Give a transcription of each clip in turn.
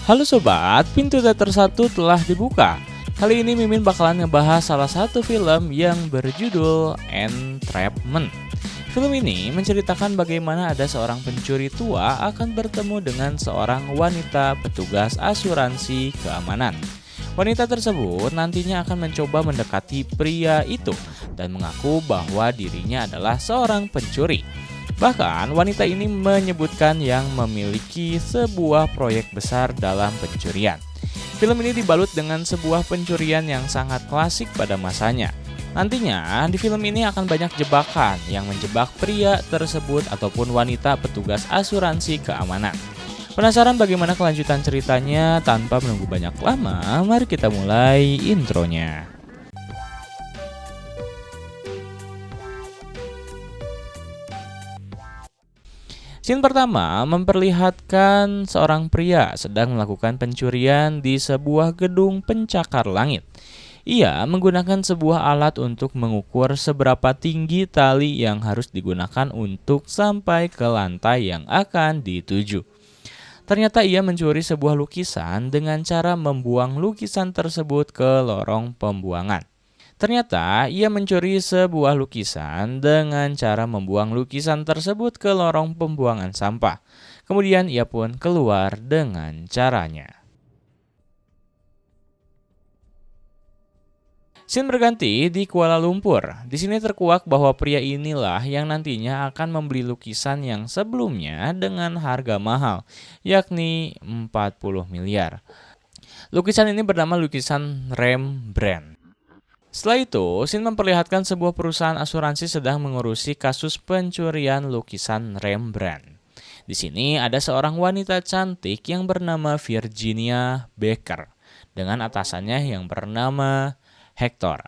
Halo sobat, pintu teater 1 telah dibuka. Kali ini Mimin bakalan ngebahas salah satu film yang berjudul Entrapment. Film ini menceritakan bagaimana ada seorang pencuri tua akan bertemu dengan seorang wanita petugas asuransi keamanan. Wanita tersebut nantinya akan mencoba mendekati pria itu dan mengaku bahwa dirinya adalah seorang pencuri. Bahkan wanita ini menyebutkan yang memiliki sebuah proyek besar dalam pencurian. Film ini dibalut dengan sebuah pencurian yang sangat klasik pada masanya. Nantinya di film ini akan banyak jebakan yang menjebak pria tersebut ataupun wanita petugas asuransi keamanan. Penasaran bagaimana kelanjutan ceritanya? Tanpa menunggu banyak lama, mari kita mulai intronya. Scene pertama memperlihatkan seorang pria sedang melakukan pencurian di sebuah gedung pencakar langit. Ia menggunakan sebuah alat untuk mengukur seberapa tinggi tali yang harus digunakan untuk sampai ke lantai yang akan dituju. Ternyata ia mencuri sebuah lukisan dengan cara membuang lukisan tersebut ke lorong pembuangan. Ternyata ia mencuri sebuah lukisan dengan cara membuang lukisan tersebut ke lorong pembuangan sampah. Kemudian ia pun keluar dengan caranya. Scene berganti di Kuala Lumpur. Di sini terkuak bahwa pria inilah yang nantinya akan membeli lukisan yang sebelumnya dengan harga mahal, yakni 40 miliar. Lukisan ini bernama lukisan Rembrandt. Setelah itu, scene memperlihatkan sebuah perusahaan asuransi sedang mengurusi kasus pencurian lukisan Rembrandt. Di sini ada seorang wanita cantik yang bernama Virginia Baker dengan atasannya yang bernama Hector.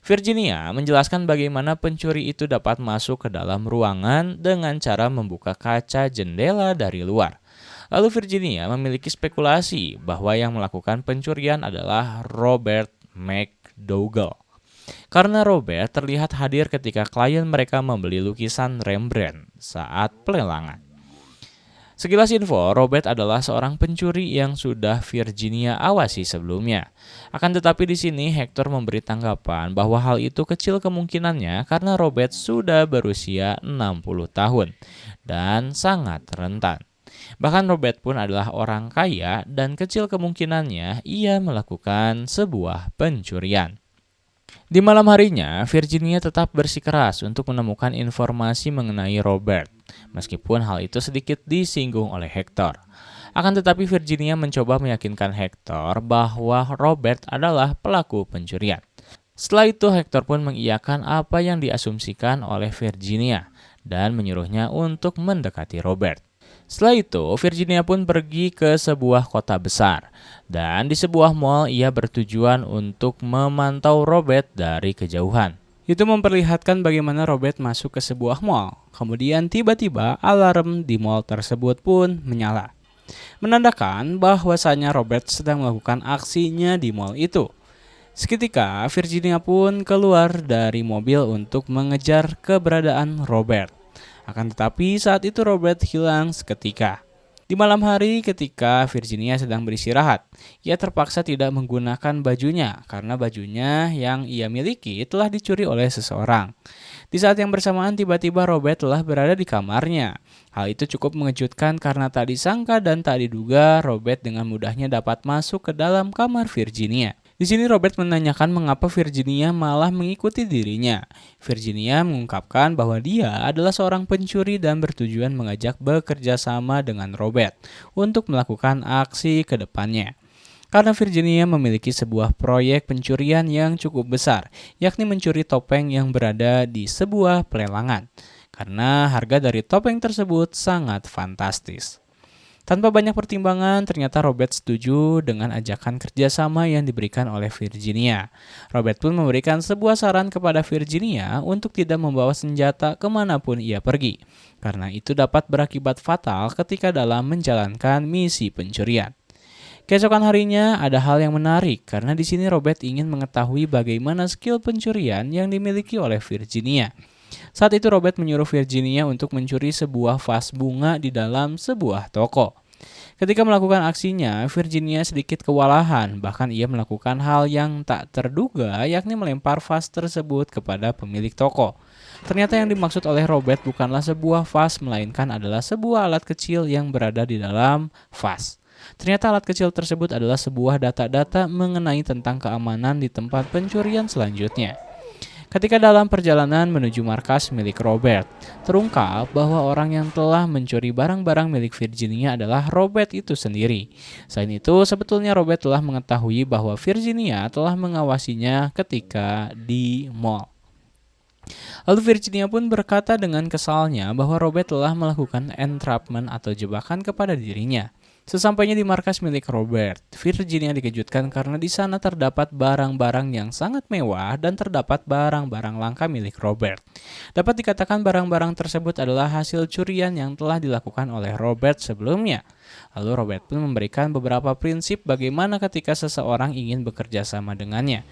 Virginia menjelaskan bagaimana pencuri itu dapat masuk ke dalam ruangan dengan cara membuka kaca jendela dari luar. Lalu Virginia memiliki spekulasi bahwa yang melakukan pencurian adalah Robert McDougall. Karena Robert terlihat hadir ketika klien mereka membeli lukisan Rembrandt saat pelelangan. Sekilas info, Robert adalah seorang pencuri yang sudah Virginia awasi sebelumnya. Akan tetapi di sini Hector memberi tanggapan bahwa hal itu kecil kemungkinannya karena Robert sudah berusia 60 tahun dan sangat rentan. Bahkan Robert pun adalah orang kaya dan kecil kemungkinannya ia melakukan sebuah pencurian. Di malam harinya, Virginia tetap bersikeras untuk menemukan informasi mengenai Robert, meskipun hal itu sedikit disinggung oleh Hector. Akan tetapi Virginia mencoba meyakinkan Hector bahwa Robert adalah pelaku pencurian. Setelah itu Hector pun mengiyakan apa yang diasumsikan oleh Virginia dan menyuruhnya untuk mendekati Robert. Setelah itu, Virginia pun pergi ke sebuah kota besar, dan di sebuah mall ia bertujuan untuk memantau Robert dari kejauhan. Itu memperlihatkan bagaimana Robert masuk ke sebuah mall, kemudian tiba-tiba alarm di mall tersebut pun menyala. Menandakan bahwasanya Robert sedang melakukan aksinya di mall itu. Seketika, Virginia pun keluar dari mobil untuk mengejar keberadaan Robert. Akan tetapi saat itu Robert hilang seketika. Di malam hari ketika Virginia sedang beristirahat, ia terpaksa tidak menggunakan bajunya karena bajunya yang ia miliki telah dicuri oleh seseorang. Di saat yang bersamaan tiba-tiba Robert telah berada di kamarnya. Hal itu cukup mengejutkan karena tak disangka dan tak diduga Robert dengan mudahnya dapat masuk ke dalam kamar Virginia. Di sini Robert menanyakan mengapa Virginia malah mengikuti dirinya. Virginia mengungkapkan bahwa dia adalah seorang pencuri dan bertujuan mengajak bekerja sama dengan Robert untuk melakukan aksi ke depannya. Karena Virginia memiliki sebuah proyek pencurian yang cukup besar, yakni mencuri topeng yang berada di sebuah pelelangan. Karena harga dari topeng tersebut sangat fantastis. Tanpa banyak pertimbangan, ternyata Robert setuju dengan ajakan kerjasama yang diberikan oleh Virginia. Robert pun memberikan sebuah saran kepada Virginia untuk tidak membawa senjata kemanapun ia pergi, karena itu dapat berakibat fatal ketika dalam menjalankan misi pencurian. Keesokan harinya ada hal yang menarik, karena di sini Robert ingin mengetahui bagaimana skill pencurian yang dimiliki oleh Virginia. Saat itu Robert menyuruh Virginia untuk mencuri sebuah vas bunga di dalam sebuah toko. Ketika melakukan aksinya, Virginia sedikit kewalahan, bahkan ia melakukan hal yang tak terduga, yakni melempar vas tersebut kepada pemilik toko. Ternyata yang dimaksud oleh Robert bukanlah sebuah vas, melainkan adalah sebuah alat kecil yang berada di dalam vas. Ternyata alat kecil tersebut adalah sebuah data-data mengenai tentang keamanan di tempat pencurian selanjutnya. Ketika dalam perjalanan menuju markas milik Robert, terungkap bahwa orang yang telah mencuri barang-barang milik Virginia adalah Robert itu sendiri. Selain itu, sebetulnya Robert telah mengetahui bahwa Virginia telah mengawasinya ketika di mall. Lalu Virginia pun berkata dengan kesalnya bahwa Robert telah melakukan entrapment atau jebakan kepada dirinya. Sesampainya di markas milik Robert, Virginia dikejutkan karena di sana terdapat barang-barang yang sangat mewah dan terdapat barang-barang langka milik Robert. Dapat dikatakan barang-barang tersebut adalah hasil curian yang telah dilakukan oleh Robert sebelumnya. Lalu Robert pun memberikan beberapa prinsip bagaimana ketika seseorang ingin bekerja sama dengannya.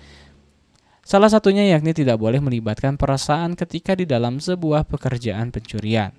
Salah satunya yakni tidak boleh melibatkan perasaan ketika di dalam sebuah pekerjaan pencurian.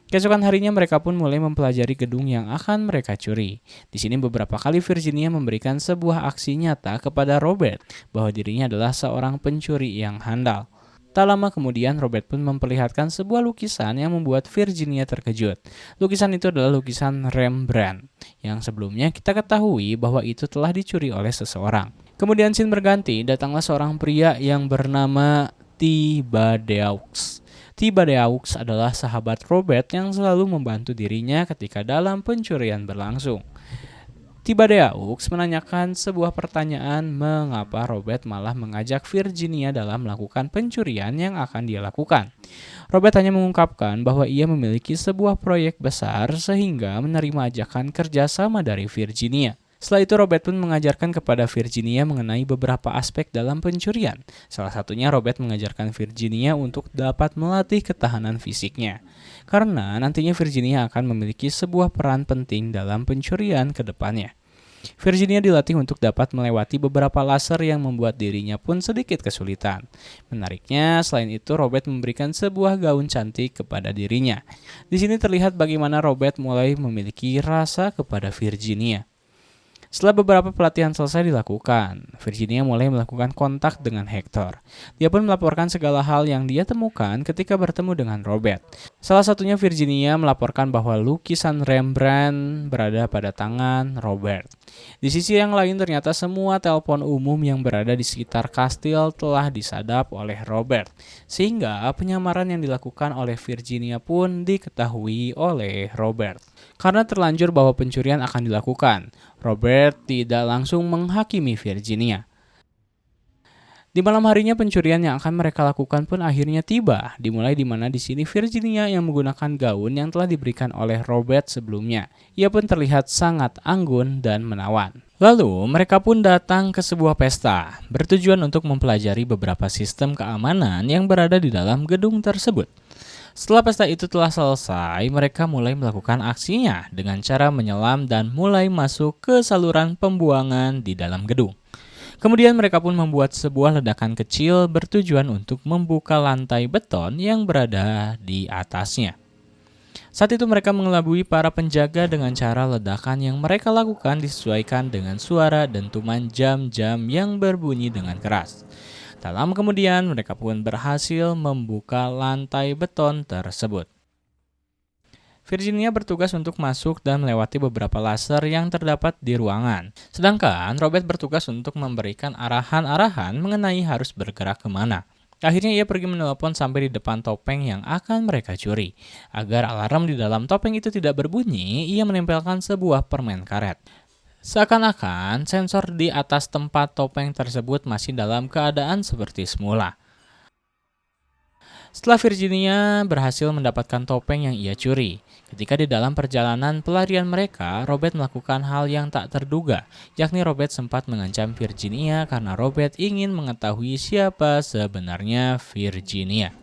Keesokan harinya mereka pun mulai mempelajari gedung yang akan mereka curi. Di sini beberapa kali Virginia memberikan sebuah aksi nyata kepada Robert bahwa dirinya adalah seorang pencuri yang handal. Tak lama kemudian Robert pun memperlihatkan sebuah lukisan yang membuat Virginia terkejut. Lukisan itu adalah lukisan Rembrandt yang sebelumnya kita ketahui bahwa itu telah dicuri oleh seseorang. Kemudian scene berganti, datanglah seorang pria yang bernama Thibaudeaux. Thibaudeaux adalah sahabat Robert yang selalu membantu dirinya ketika dalam pencurian berlangsung. Thibaudeaux menanyakan sebuah pertanyaan mengapa Robert malah mengajak Virginia dalam melakukan pencurian yang akan dia lakukan. Robert hanya mengungkapkan bahwa ia memiliki sebuah proyek besar sehingga menerima ajakan kerjasama dari Virginia. Setelah itu Robert pun mengajarkan kepada Virginia mengenai beberapa aspek dalam pencurian. Salah satunya Robert mengajarkan Virginia untuk dapat melatih ketahanan fisiknya. Karena nantinya Virginia akan memiliki sebuah peran penting dalam pencurian ke depannya. Virginia dilatih untuk dapat melewati beberapa laser yang membuat dirinya pun sedikit kesulitan. Menariknya, selain itu Robert memberikan sebuah gaun cantik kepada dirinya. Di sini terlihat bagaimana Robert mulai memiliki rasa kepada Virginia. Setelah beberapa pelatihan selesai dilakukan, Virginia mulai melakukan kontak dengan Hector. Dia pun melaporkan segala hal yang dia temukan ketika bertemu dengan Robert. Salah satunya Virginia melaporkan bahwa lukisan Rembrandt berada pada tangan Robert. Di sisi yang lain ternyata semua telepon umum yang berada di sekitar kastil telah disadap oleh Robert. Sehingga penyamaran yang dilakukan oleh Virginia pun diketahui oleh Robert. Karena terlanjur bahwa pencurian akan dilakukan, Robert tidak langsung menghakimi Virginia. Di malam harinya pencurian yang akan mereka lakukan pun akhirnya tiba, dimulai di mana di sini Virginia yang menggunakan gaun yang telah diberikan oleh Robert sebelumnya. Ia pun terlihat sangat anggun dan menawan. Lalu mereka pun datang ke sebuah pesta, bertujuan untuk mempelajari beberapa sistem keamanan yang berada di dalam gedung tersebut. Setelah pesta itu telah selesai, mereka mulai melakukan aksinya dengan cara menyelam dan mulai masuk ke saluran pembuangan di dalam gedung. Kemudian mereka pun membuat sebuah ledakan kecil bertujuan untuk membuka lantai beton yang berada di atasnya. Saat itu mereka mengelabui para penjaga dengan cara ledakan yang mereka lakukan disesuaikan dengan suara dentuman jam-jam yang berbunyi dengan keras. Tak lama kemudian mereka pun berhasil membuka lantai beton tersebut. Virginia bertugas untuk masuk dan melewati beberapa laser yang terdapat di ruangan. Sedangkan Robert bertugas untuk memberikan arahan-arahan mengenai harus bergerak kemana. Akhirnya ia pergi menelpon sampai di depan topeng yang akan mereka curi. Agar alarm di dalam topeng itu tidak berbunyi, ia menempelkan sebuah permen karet. Seakan-akan sensor di atas tempat topeng tersebut masih dalam keadaan seperti semula. Setelah Virginia berhasil mendapatkan topeng yang ia curi, ketika di dalam perjalanan pelarian mereka, Robert melakukan hal yang tak terduga, yakni Robert sempat mengancam Virginia karena Robert ingin mengetahui siapa sebenarnya Virginia.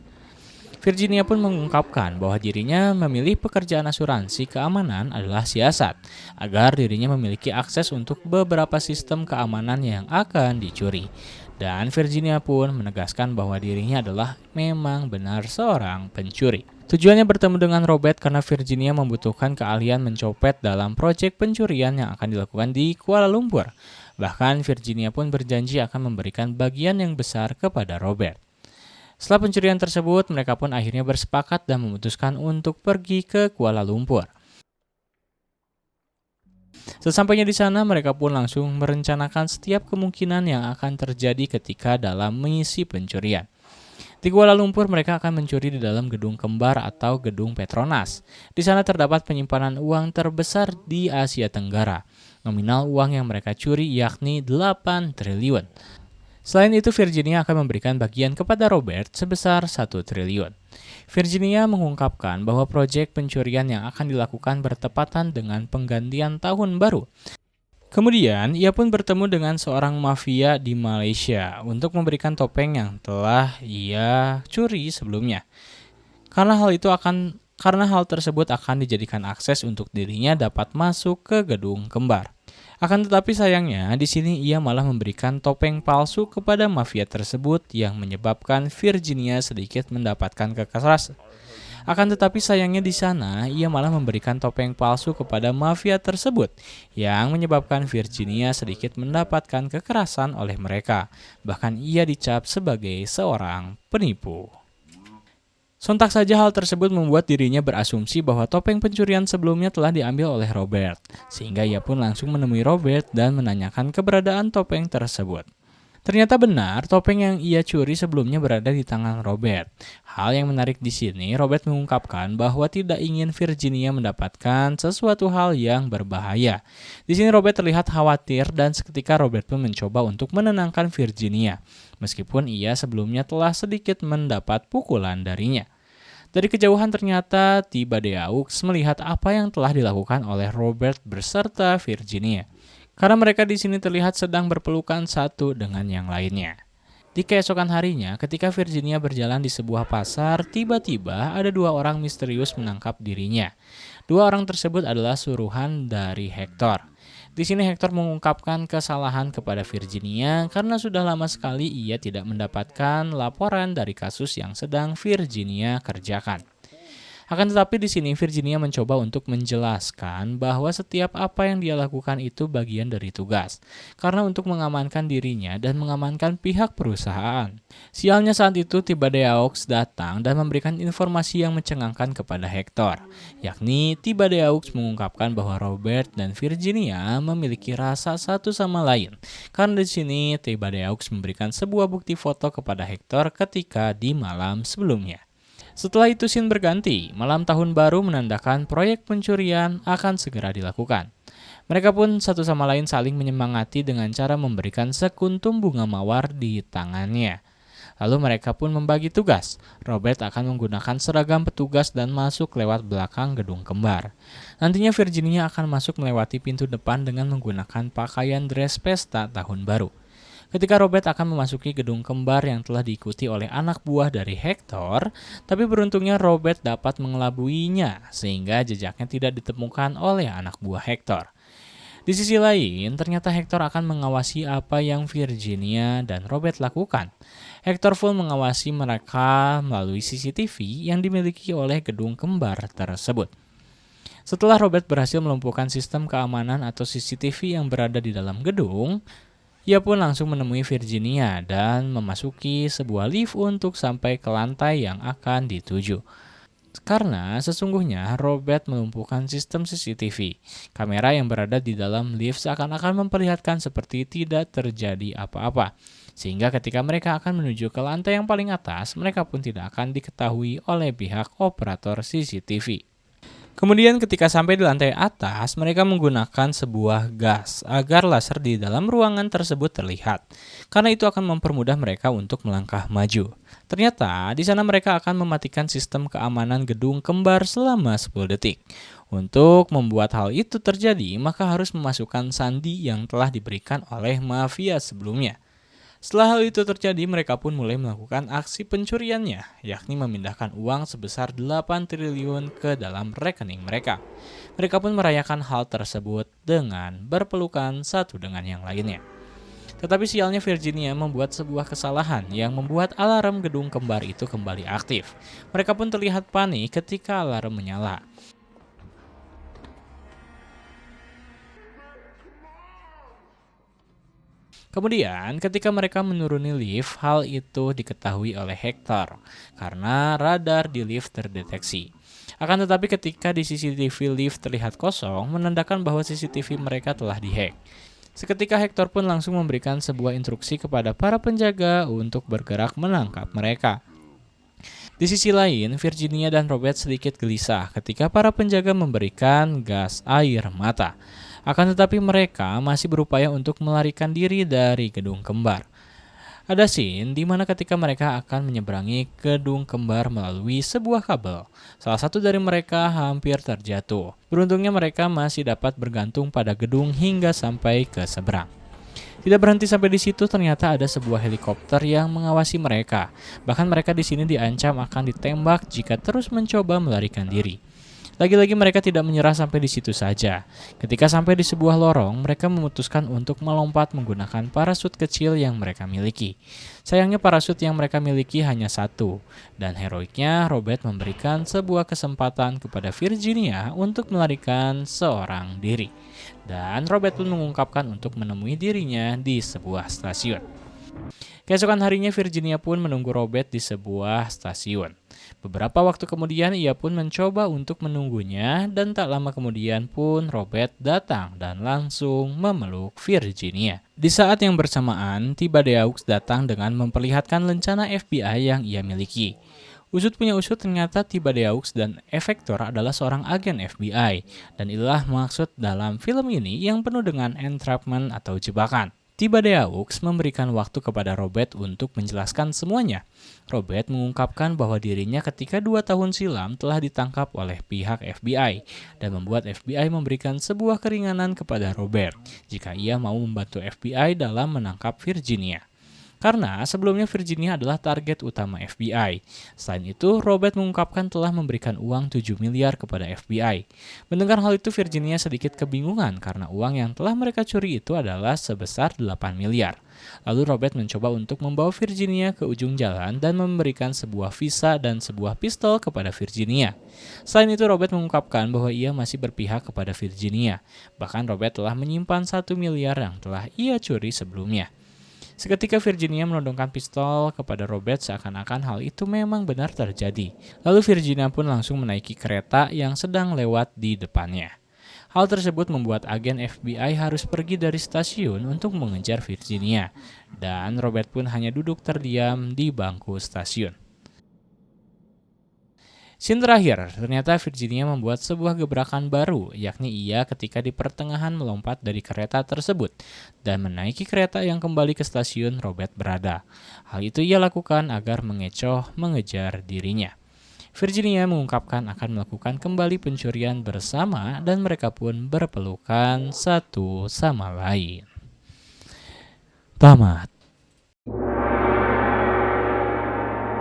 Virginia pun mengungkapkan bahwa dirinya memilih pekerjaan asuransi keamanan adalah siasat, agar dirinya memiliki akses untuk beberapa sistem keamanan yang akan dicuri. Dan Virginia pun menegaskan bahwa dirinya adalah memang benar seorang pencuri. Tujuannya bertemu dengan Robert karena Virginia membutuhkan keahlian mencopet dalam proyek pencurian yang akan dilakukan di Kuala Lumpur. Bahkan Virginia pun berjanji akan memberikan bagian yang besar kepada Robert. Setelah pencurian tersebut, mereka pun akhirnya bersepakat dan memutuskan untuk pergi ke Kuala Lumpur. Sesampainya di sana, mereka pun langsung merencanakan setiap kemungkinan yang akan terjadi ketika dalam mengisi pencurian. Di Kuala Lumpur, mereka akan mencuri di dalam gedung kembar atau gedung Petronas. Di sana terdapat penyimpanan uang terbesar di Asia Tenggara. Nominal uang yang mereka curi yakni 8 triliun. Selain itu, Virginia akan memberikan bagian kepada Robert sebesar 1 triliun. Virginia mengungkapkan bahwa proyek pencurian yang akan dilakukan bertepatan dengan penggantian tahun baru. Kemudian, ia pun bertemu dengan seorang mafia di Malaysia untuk memberikan topeng yang telah ia curi sebelumnya. Karena hal tersebut akan dijadikan akses untuk dirinya dapat masuk ke gedung kembar. Akan tetapi sayangnya, di sini ia malah memberikan topeng palsu kepada mafia tersebut yang menyebabkan Virginia sedikit mendapatkan kekerasan. Akan tetapi sayangnya di sana, ia malah memberikan topeng palsu kepada mafia tersebut yang menyebabkan Virginia sedikit mendapatkan kekerasan oleh mereka. Bahkan ia dicap sebagai seorang penipu. Sontak saja hal tersebut membuat dirinya berasumsi bahwa topeng pencurian sebelumnya telah diambil oleh Robert, sehingga ia pun langsung menemui Robert dan menanyakan keberadaan topeng tersebut. Ternyata benar, topeng yang ia curi sebelumnya berada di tangan Robert. Hal yang menarik di sini, Robert mengungkapkan bahwa tidak ingin Virginia mendapatkan sesuatu hal yang berbahaya. Di sini Robert terlihat khawatir dan seketika Robert pun mencoba untuk menenangkan Virginia, meskipun ia sebelumnya telah sedikit mendapat pukulan darinya. Dari kejauhan ternyata tiba Deux melihat apa yang telah dilakukan oleh Robert beserta Virginia. Karena mereka di sini terlihat sedang berpelukan satu dengan yang lainnya. Di keesokan harinya, ketika Virginia berjalan di sebuah pasar, tiba-tiba ada 2 orang misterius menangkap dirinya. 2 orang tersebut adalah suruhan dari Hector. Di sini Hector mengungkapkan kesalahan kepada Virginia karena sudah lama sekali ia tidak mendapatkan laporan dari kasus yang sedang Virginia kerjakan. Akan tetapi di sini Virginia mencoba untuk menjelaskan bahwa setiap apa yang dia lakukan itu bagian dari tugas, karena untuk mengamankan dirinya dan mengamankan pihak perusahaan. Sialnya saat itu tiba Deux datang dan memberikan informasi yang mencengangkan kepada Hector, yakni tiba Deux mengungkapkan bahwa Robert dan Virginia memiliki rasa satu sama lain. Karena di sini tiba Deux memberikan sebuah bukti foto kepada Hector ketika di malam sebelumnya. Setelah itu scene berganti, malam tahun baru menandakan proyek pencurian akan segera dilakukan. Mereka pun satu sama lain saling menyemangati dengan cara memberikan sekuntum bunga mawar di tangannya. Lalu mereka pun membagi tugas. Robert akan menggunakan seragam petugas dan masuk lewat belakang gedung kembar. Nantinya Virginia akan masuk melewati pintu depan dengan menggunakan pakaian dress pesta tahun baru. Ketika Robert akan memasuki gedung kembar yang telah diikuti oleh anak buah dari Hector, tapi beruntungnya Robert dapat mengelabuinya sehingga jejaknya tidak ditemukan oleh anak buah Hector. Di sisi lain, ternyata Hector akan mengawasi apa yang Virginia dan Robert lakukan. Hector pun mengawasi mereka melalui CCTV yang dimiliki oleh gedung kembar tersebut. Setelah Robert berhasil melumpuhkan sistem keamanan atau CCTV yang berada di dalam gedung, ia pun langsung menemui Virginia dan memasuki sebuah lift untuk sampai ke lantai yang akan dituju. Karena sesungguhnya Robert melumpuhkan sistem CCTV. Kamera yang berada di dalam lift seakan-akan memperlihatkan seperti tidak terjadi apa-apa. Sehingga ketika mereka akan menuju ke lantai yang paling atas, mereka pun tidak akan diketahui oleh pihak operator CCTV. Kemudian ketika sampai di lantai atas, mereka menggunakan sebuah gas agar laser di dalam ruangan tersebut terlihat. Karena itu akan mempermudah mereka untuk melangkah maju. Ternyata di sana mereka akan mematikan sistem keamanan gedung kembar selama 10 detik. Untuk membuat hal itu terjadi, maka harus memasukkan sandi yang telah diberikan oleh mafia sebelumnya. Setelah hal itu terjadi, mereka pun mulai melakukan aksi pencuriannya, yakni memindahkan uang sebesar 8 triliun ke dalam rekening mereka. Mereka pun merayakan hal tersebut dengan berpelukan satu dengan yang lainnya. Tetapi sialnya Virginia membuat sebuah kesalahan yang membuat alarm gedung kembar itu kembali aktif. Mereka pun terlihat panik ketika alarm menyala. Kemudian, ketika mereka menuruni lift, hal itu diketahui oleh Hector karena radar di lift terdeteksi. Akan tetapi ketika di CCTV lift terlihat kosong, menandakan bahwa CCTV mereka telah dihack. Seketika Hector pun langsung memberikan sebuah instruksi kepada para penjaga untuk bergerak menangkap mereka. Di sisi lain, Virginia dan Robert sedikit gelisah ketika para penjaga memberikan gas air mata. Akan tetapi mereka masih berupaya untuk melarikan diri dari gedung kembar. Ada scene di mana ketika mereka akan menyeberangi gedung kembar melalui sebuah kabel. Salah satu dari mereka hampir terjatuh. Beruntungnya mereka masih dapat bergantung pada gedung hingga sampai ke seberang. Tidak berhenti sampai di situ, ternyata ada sebuah helikopter yang mengawasi mereka. Bahkan mereka di sini diancam akan ditembak jika terus mencoba melarikan diri. Lagi-lagi mereka tidak menyerah sampai di situ saja. Ketika sampai di sebuah lorong, mereka memutuskan untuk melompat menggunakan parasut kecil yang mereka miliki. Sayangnya parasut yang mereka miliki hanya satu, dan heroiknya Robert memberikan sebuah kesempatan kepada Virginia untuk melarikan seorang diri. Dan Robert pun mengungkapkan untuk menemui dirinya di sebuah stasiun. Keesokan harinya Virginia pun menunggu Robert di sebuah stasiun. Beberapa waktu kemudian ia pun mencoba untuk menunggunya dan tak lama kemudian pun Robert datang dan langsung memeluk Virginia. Di saat yang bersamaan, Thibaudeaux datang dengan memperlihatkan lencana FBI yang ia miliki. Usut punya usut, ternyata Thibaudeaux dan Effector adalah seorang agen FBI, dan inilah maksud dalam film ini yang penuh dengan entrapment atau jebakan. Thibaudeaux memberikan waktu kepada Robert untuk menjelaskan semuanya. Robert mengungkapkan bahwa dirinya ketika 2 tahun silam telah ditangkap oleh pihak FBI dan membuat FBI memberikan sebuah keringanan kepada Robert jika ia mau membantu FBI dalam menangkap Virginia. Karena sebelumnya Virginia adalah target utama FBI. Selain itu, Robert mengungkapkan telah memberikan uang 7 miliar kepada FBI. Mendengar hal itu, Virginia sedikit kebingungan karena uang yang telah mereka curi itu adalah sebesar 8 miliar. Lalu Robert mencoba untuk membawa Virginia ke ujung jalan dan memberikan sebuah visa dan sebuah pistol kepada Virginia. Selain itu, Robert mengungkapkan bahwa ia masih berpihak kepada Virginia. Bahkan Robert telah menyimpan 1 miliar yang telah ia curi sebelumnya. Seketika Virginia menodongkan pistol kepada Robert seakan-akan hal itu memang benar terjadi. Lalu Virginia pun langsung menaiki kereta yang sedang lewat di depannya. Hal tersebut membuat agen FBI harus pergi dari stasiun untuk mengejar Virginia. Dan Robert pun hanya duduk terdiam di bangku stasiun. Scene terakhir, ternyata Virginia membuat sebuah gebrakan baru, yakni ia ketika di pertengahan melompat dari kereta tersebut dan menaiki kereta yang kembali ke stasiun Robert berada. Hal itu ia lakukan agar mengecoh mengejar dirinya. Virginia mengungkapkan akan melakukan kembali pencurian bersama dan mereka pun berpelukan satu sama lain. Tamat.